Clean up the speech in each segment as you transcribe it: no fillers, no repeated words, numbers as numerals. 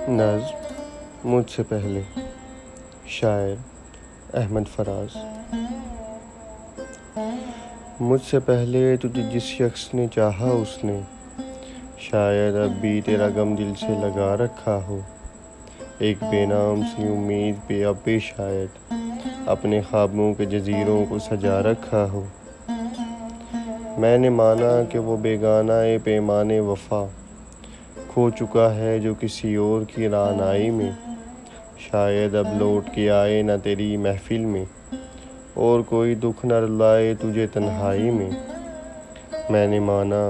نظم مجھ سے پہلے، شاعر احمد فراز۔ مجھ سے پہلے تجھے جس شخص نے چاہا اس نے شاید اب بھی تیرا غم دل سے لگا رکھا ہو۔ ایک بے نام سی امید پہ اب بھی شاید اپنے خوابوں کے جزیروں کو سجا رکھا ہو۔ میں نے مانا کہ وہ بیگانہ پیمانے وفا کھو چکا ہے جو کسی اور کی رعنائی میں، شاید اب لوٹ کے آئے نہ تیری محفل میں، اور کوئی دکھ نہ رلائے تجھے تنہائی میں۔ میں نے مانا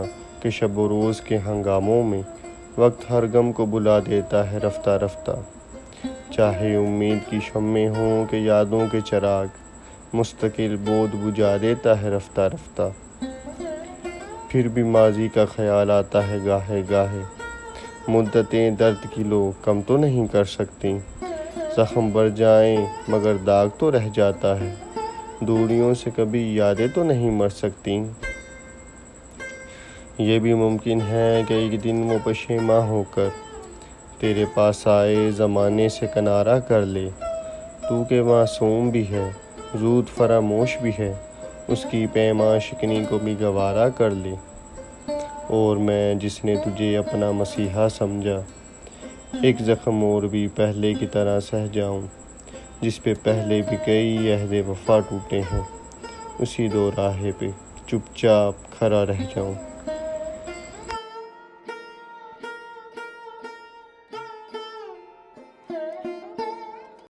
کہ شب و روز کے ہنگاموں میں وقت ہر غم کو بلا دیتا ہے رفتہ رفتہ، چاہے امید کی شمعیں ہوں کہ یادوں کے چراغ مستقل بود بجھا دیتا ہے رفتہ رفتہ۔ پھر بھی ماضی کا خیال آتا ہے گاہے گاہے، مدتیں درد کی لوگ کم تو نہیں کر سکتی، زخم بڑھ جائیں مگر داغ تو رہ جاتا ہے، دوریوں سے کبھی یادیں تو نہیں مر سکتی۔ یہ بھی ممکن ہے کہ ایک دن وہ پشیماں ہو کر تیرے پاس آئے، زمانے سے کنارہ کر لے، تو کہ معصوم بھی ہے، زود فراموش بھی ہے، اس کی پیماں شکنی کو بھی گوارا کر لے، اور میں جس نے تجھے اپنا مسیحا سمجھا ایک زخم اور بھی پہلے کی طرح سہ جاؤں، جس پہ پہلے بھی کئی عہد وفا ٹوٹے ہیں، اسی دو راہے پہ چپ چاپ کھڑا رہ جاؤں۔